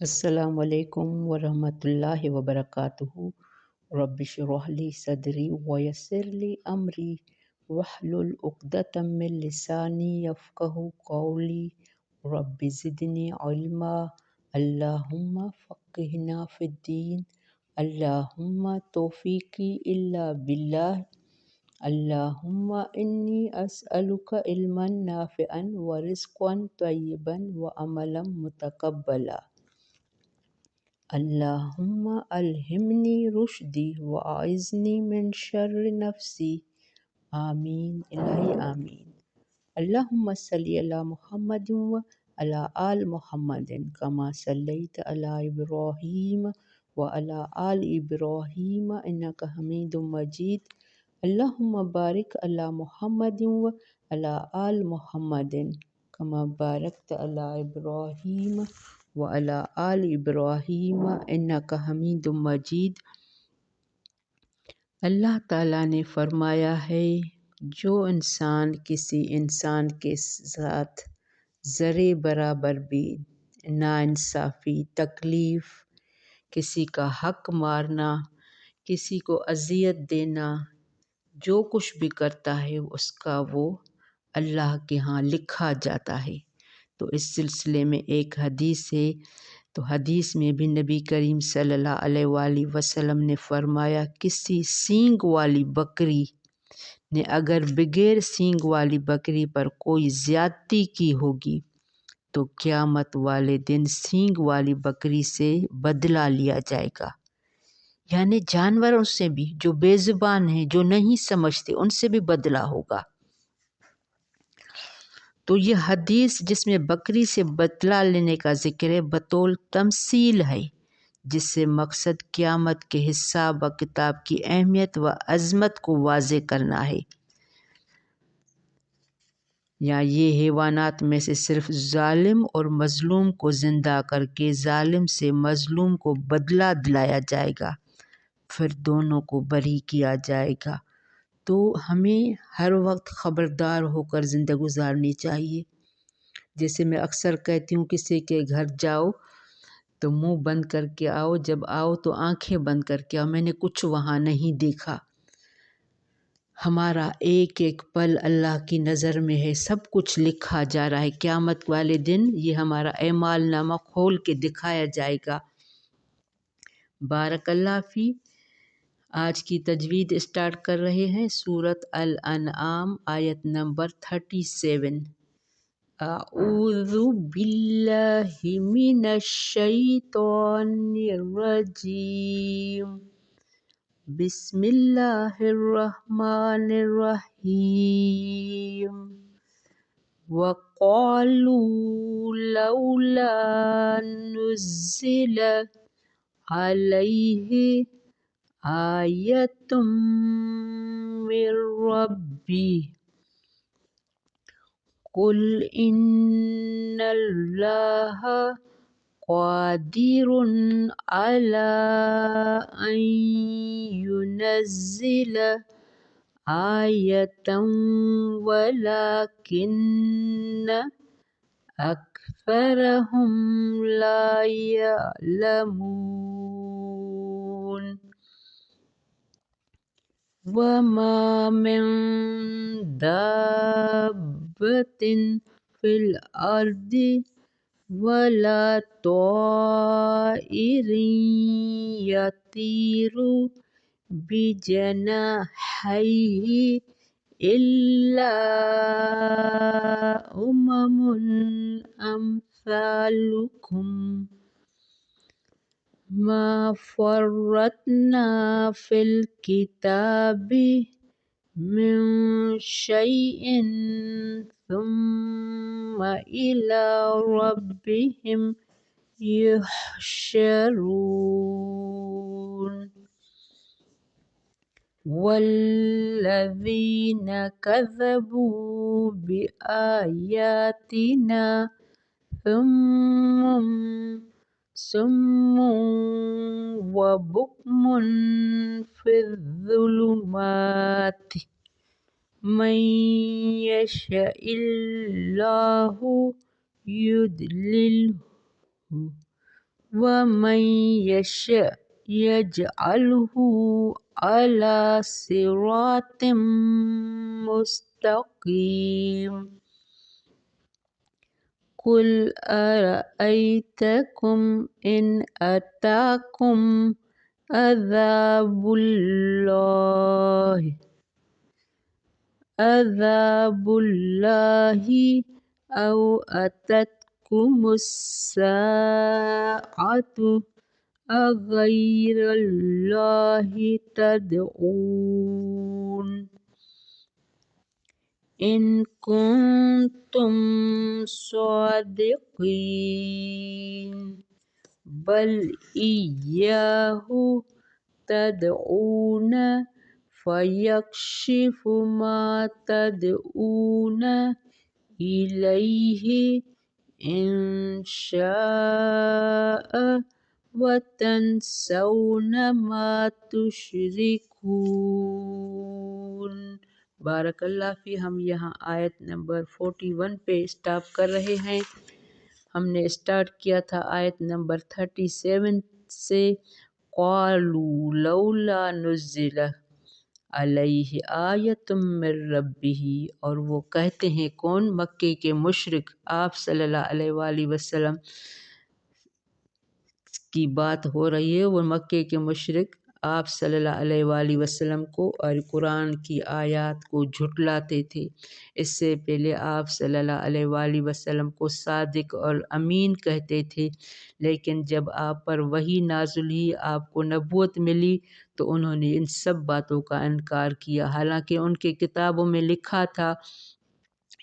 السلام علیکم ورحمۃ اللہ وبرکاتہ۔ رب اشرح لی صدری ویسر لی امری واحلل عقدۃ من لسانی یفقہوا قولی۔ رب زدنی علما، اللہم فقہنا فی الدین، اللہم توفیقی الا باللہ، اللہم انی اسألک علما نافعا ورزقا طیبا وعملا متقبلا۔ اللہم الہمنی رشدی واعذنی من شر نفسی، آمین الہی آمین۔ اللہم صلی علی محمد وعلی آل محمد کما صلیت علی ابراہیم وعلی آل ابراہیم انک حمید مجید۔ اللہم بارک علی محمد وعلی آل محمد کما بارکت علی ابراہیم وعلی آل ابراہیم انک حمید مجید۔ اللہ تعالیٰ نے فرمایا ہے، جو انسان کسی انسان کے ساتھ ذرے برابر بھی ناانصافی، تکلیف، کسی کا حق مارنا، کسی کو اذیت دینا، جو کچھ بھی کرتا ہے اس کا وہ اللہ کے ہاں لکھا جاتا ہے۔ تو اس سلسلے میں ایک حدیث ہے، تو حدیث میں بھی نبی کریم صلی اللہ علیہ وآلہ وسلم نے فرمایا، کسی سینگ والی بکری نے اگر بغیر سینگ والی بکری پر کوئی زیادتی کی ہوگی تو قیامت والے دن سینگ والی بکری سے بدلہ لیا جائے گا۔ یعنی جانوروں سے بھی، جو بے زبان ہیں، جو نہیں سمجھتے، ان سے بھی بدلہ ہوگا۔ تو یہ حدیث جس میں بکری سے بدلہ لینے کا ذکر ہے، بطول تمثیل ہے، جس سے مقصد قیامت کے حساب و کتاب کی اہمیت و عظمت کو واضح کرنا ہے۔ یا یہ حیوانات میں سے صرف ظالم اور مظلوم کو زندہ کر کے ظالم سے مظلوم کو بدلہ دلایا جائے گا، پھر دونوں کو بری کیا جائے گا۔ تو ہمیں ہر وقت خبردار ہو کر زندگی گزارنی چاہیے۔ جیسے میں اکثر کہتی ہوں، کسی کے گھر جاؤ تو منہ بند کر کے آؤ، جب آؤ تو آنکھیں بند کر کے آؤ، میں نے کچھ وہاں نہیں دیکھا۔ ہمارا ایک ایک پل اللہ کی نظر میں ہے، سب کچھ لکھا جا رہا ہے۔ قیامت والے دن یہ ہمارا اعمال نامہ کھول کے دکھایا جائے گا۔ بارک اللہ فی۔ آج کی تجوید اسٹارٹ کر رہے ہیں، سورۃ الانعام آیت نمبر 37۔ اعوذ باللہ من الشیطان الرجیم، بسم اللہ الرحمن الرحیم۔ وقالوا لولا نزل علیہ آیۃ من ربہ، قل ان اللہ قادر علی ان ینزل آیۃ ولکن اکثرہم لا یعلمون۔ وما من دابۃ فی الارض ولا طائر یطیر بجناحیہ الا امثالکم ما فرطنا فی الکتاب من شیء ثم الی ربہم یحشرون۔ والذین کذبوا بآیاتنا صم وبکم فی الظلمات، من یشاء اللہ یضللہ ومن يشاء يجعله على صراط مستقيم قل أرأيتكم إن أتاكم عذاب الله أو أتتكم الساعة أغير الله تدعون إن كنتم صادقين بل إياه تدعون فيكشف ما تدعون إليه إن شاء وتنسون ما تشركون۔ بارک اللہ فی۔ ہم یہاں آیت نمبر 41 پہ اسٹاپ کر رہے ہیں۔ ہم نے اسٹارٹ کیا تھا آیت نمبر 37 سے، قالوا لولا نزل علیہ آیۃ من ربہ، اور وہ کہتے ہیں کون؟ مکے کے مشرک۔ آپ صلی اللہ علیہ وآلہ وسلم کی بات ہو رہی ہے۔ وہ مکے کے مشرک آپ صلی اللہ علیہ وآلہ وسلم کو اور قرآن کی آیات کو جھٹلاتے تھے۔ اس سے پہلے آپ صلی اللہ علیہ وآلہ وسلم کو صادق اور امین کہتے تھے، لیکن جب آپ پر وحی نازل ہوئی، آپ کو نبوت ملی، تو انہوں نے ان سب باتوں کا انکار کیا، حالانکہ ان کے کتابوں میں لکھا تھا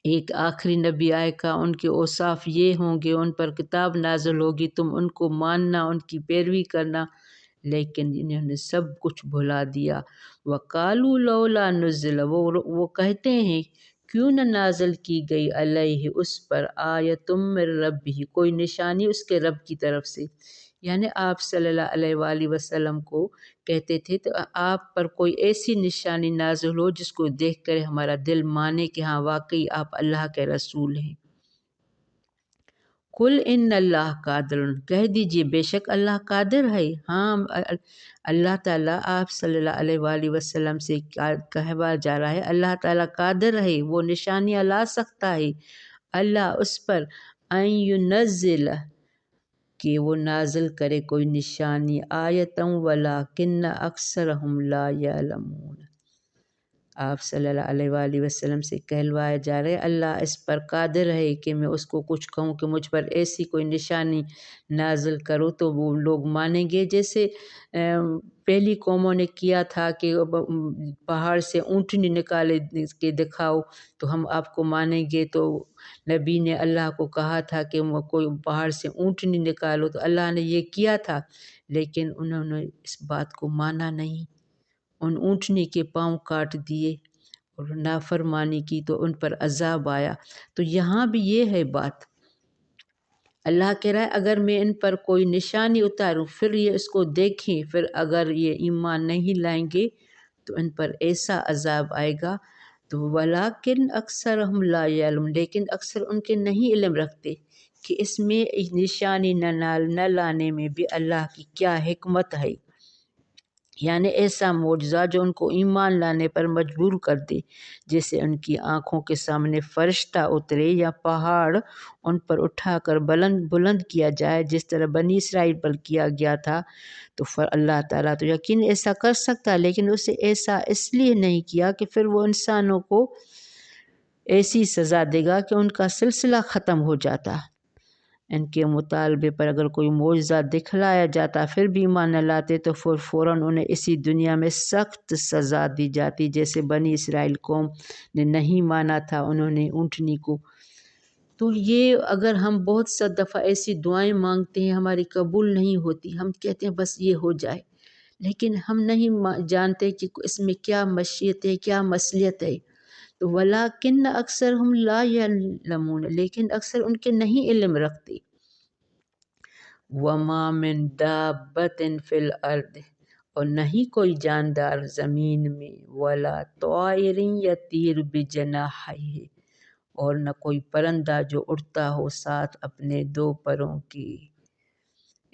ایک آخری نبی آئے گا، ان کے اوصاف یہ ہوں گے، ان پر کتاب نازل ہوگی، تم ان کو ماننا، ان کی پیروی کرنا، لیکن انہوں نے سب کچھ بھلا دیا۔ وَقَالُوا لَوْلَا نُزِّلَ، وہ کہتے ہیں کیوں نہ نازل کی گئی علیہ اس پر آیۃ من ربہ، کوئی نشانی اس کے رب کی طرف سے، یعنی آپ صلی اللہ علیہ وآلہ وسلم کو کہتے تھے تو آپ پر کوئی ایسی نشانی نازل ہو جس کو دیکھ کر ہمارا دل مانے کہ ہاں واقعی آپ اللہ کے رسول ہیں۔ قل ان اللہ قادر، کہہ دیجئے بے شک اللہ قادر ہے۔ ہاں، اللہ تعالیٰ آپ صلی اللہ علیہ وآلہ وسلم سے کہوا جا رہا ہے اللہ تعالیٰ قادر ہے، وہ نشانیاں لا سکتا ہے، اللہ اس پر ان ينزل، کہ وہ نازل کرے کوئی نشانی، آیتم ولکن اکثرہم لا یعلمون۔ آپ صلی اللہ علیہ وآلہ وسلم سے کہلوایا جا رہا ہے اللہ اس پر قادر ہے کہ میں اس کو کچھ کہوں کہ مجھ پر ایسی کوئی نشانی نازل کرو تو وہ لوگ مانیں گے، جیسے پہلی قوموں نے کیا تھا کہ پہاڑ سے اونٹنی نکالے کے دکھاؤ تو ہم آپ کو مانیں گے، تو نبی نے اللہ کو کہا تھا کہ وہ کوئی پہاڑ سے اونٹنی نکالو، تو اللہ نے یہ کیا تھا، لیکن انہوں نے اس بات کو مانا نہیں، ان اونٹنی کے پاؤں کاٹ دیے اور نافرمانی کی تو ان پر عذاب آیا۔ تو یہاں بھی یہ ہے بات، اللہ کہہ رہا ہے اگر میں ان پر کوئی نشانی اتاروں، پھر یہ اس کو دیکھیں، پھر اگر یہ ایمان نہیں لائیں گے تو ان پر ایسا عذاب آئے گا، تو ولیکن اکثرہم لا یعلمون، لیکن اکثر ان کے نہیں علم رکھتے کہ اس میں نشانی نہ لانے میں بھی اللہ کی کیا حکمت ہے، یعنی ایسا معجزہ جو ان کو ایمان لانے پر مجبور کر دے، جیسے ان کی آنکھوں کے سامنے فرشتہ اترے یا پہاڑ ان پر اٹھا کر بلند کیا جائے، جس طرح بنی اسرائیل پر کیا گیا تھا، تو اللہ تعالیٰ تو یقین ایسا کر سکتا ہے، لیکن اسے ایسا اس لیے نہیں کیا کہ پھر وہ انسانوں کو ایسی سزا دے گا کہ ان کا سلسلہ ختم ہو جاتا۔ ان کے مطالبے پر اگر کوئی معجزہ دکھلایا جاتا پھر بھی ایمان نہ لاتے تو فوراً انہیں اسی دنیا میں سخت سزا دی جاتی، جیسے بنی اسرائیل قوم نے نہیں مانا تھا انہوں نے اونٹنی کو۔ تو یہ اگر ہم بہت سا دفعہ ایسی دعائیں مانگتے ہیں ہماری قبول نہیں ہوتی، ہم کہتے ہیں بس یہ ہو جائے، لیکن ہم نہیں جانتے کہ اس میں کیا مشیت ہے، کیا مصلحت ہے، تو ولیکن اکثرہم لا یعلمون، لیکن اکثر ان کے نہیں علم رکھتے۔ وما من دابۃ فی الارض، اور نہیں کوئی جاندار زمین میں، ولا طائر یطیر بجناحیہ، اور نہ کوئی پرندہ جو اڑتا ہو ساتھ اپنے دو پروں کی،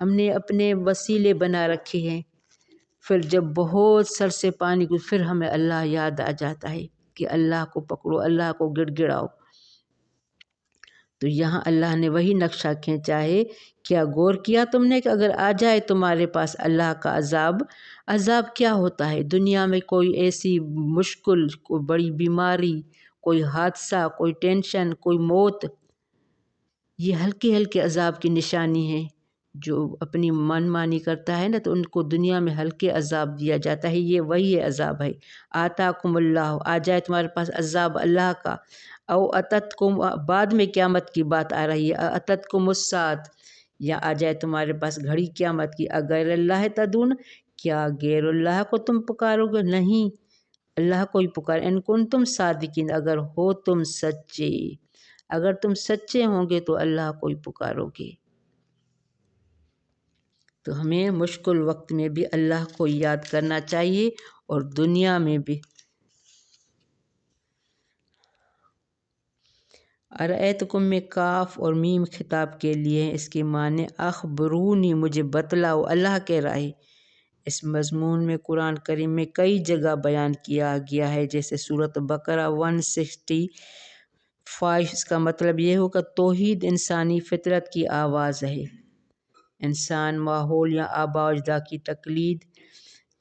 ہم نے اپنے وسیلے بنا رکھے ہیں، پھر جب بہت سر سے پانی کو پھر ہمیں اللہ یاد آ جاتا ہے کہ اللہ کو پکڑو، اللہ کو گڑ گڑاؤ۔ تو یہاں اللہ نے وہی نقشہ کھینچا ہے۔ کیا غور کیا تم نے کہ اگر آ جائے تمہارے پاس اللہ کا عذاب، عذاب کیا ہوتا ہے؟ دنیا میں کوئی ایسی مشکل، کوئی بڑی بیماری، کوئی حادثہ، کوئی ٹینشن، کوئی موت، یہ ہلکے ہلکے عذاب کی نشانی ہے۔ جو اپنی من مانی کرتا ہے نا تو ان کو دنیا میں ہلکے عذاب دیا جاتا ہے، یہ وہی عذاب ہے۔ آتاکم اللہ، آ جائے تمہارے پاس عذاب اللہ کا، او اتتکم، بعد میں قیامت کی بات آ رہی ہے، اتتکم الساعۃ، یا آ جائے تمہارے پاس گھڑی قیامت کی، اغیر اللہ تدعون، کیا غیر اللہ کو تم پکارو گے؟ نہیں، اللہ کو ہی پکار، ان کنتم صادقین، اگر ہو تم سچے، اگر تم سچے ہوں گے تو اللہ کو ہی پکارو گے۔ تو ہمیں مشکل وقت میں بھی اللہ کو یاد کرنا چاہیے، اور دنیا میں بھی۔ ارأیتکم میں کاف اور میم خطاب کے لیے ہیں، اس کے معنی اخبرونی، مجھے بتلاؤ، اللہ کہہ رہا ہے۔ اس مضمون میں قرآن کریم میں کئی جگہ بیان کیا گیا ہے، جیسے سورۃ بقرہ 165، اس کا مطلب یہ ہوگا توحید انسانی فطرت کی آواز ہے۔ انسان ماحول یا آباء و اجداد کی تقلید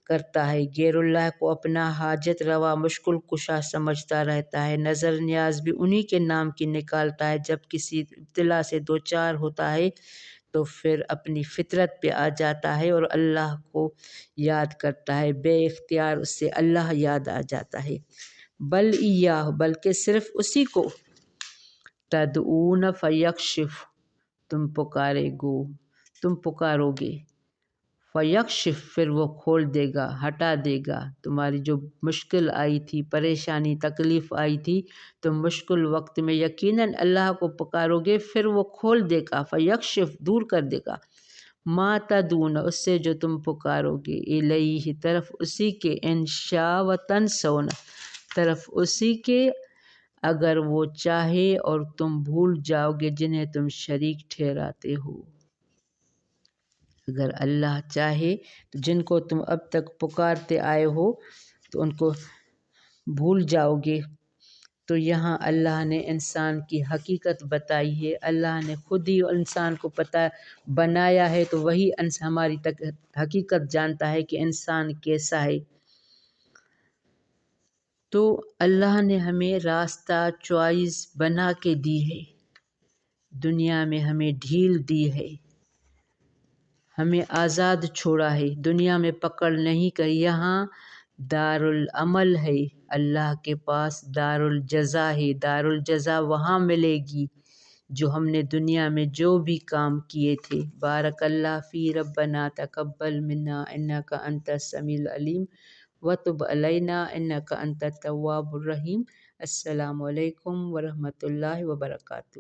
کرتا ہے، غیر اللہ کو اپنا حاجت روا مشکل کشا سمجھتا رہتا ہے، نظر نیاز بھی انہی کے نام کی نکالتا ہے۔ جب کسی ابتلا سے دوچار ہوتا ہے تو پھر اپنی فطرت پہ آ جاتا ہے اور اللہ کو یاد کرتا ہے، بے اختیار اس سے اللہ یاد آ جاتا ہے۔ بل ایاہ، بلکہ صرف اسی کو، تدعون فیکشف، تم پکارے گو، تم پکارو گے، فیکشف، پھر وہ کھول دے گا، ہٹا دے گا۔ تمہاری جو مشکل آئی تھی، پریشانی تکلیف آئی تھی، تو مشکل وقت میں یقیناً اللہ کو پکارو گے، پھر وہ کھول دے گا، فیکشف، دور کر دے گا، ما تدعون، اس سے جو تم پکارو گے، الیہ، طرف اسی کے، انشاء و تنسون، طرف اسی کے، اگر وہ چاہے اور تم بھول جاؤ گے جنہیں تم شریک ٹھہراتے ہو۔ اگر اللہ چاہے تو جن کو تم اب تک پکارتے آئے ہو تو ان کو بھول جاؤ گے۔ تو یہاں اللہ نے انسان کی حقیقت بتائی ہے، اللہ نے خود ہی انسان کو پتہ بنایا ہے، تو وہی ہماری حقیقت جانتا ہے کہ انسان کیسا ہے۔ تو اللہ نے ہمیں راستہ چوائس بنا کے دی ہے، دنیا میں ہمیں ڈھیل دی ہے، ہمیں آزاد چھوڑا ہے، دنیا میں پکڑ نہیں کری۔ یہاں دارالعمل ہے، اللہ کے پاس دارالجزا ہے، دارالجزا وہاں ملے گی جو ہم نے دنیا میں جو بھی کام کیے تھے۔ بارک اللہ فی ربنا تقبل منا انک انت السمیع العلیم وتب علینا انک انت التواب الرحیم۔ السلام علیکم ورحمۃ اللہ وبرکاتہ۔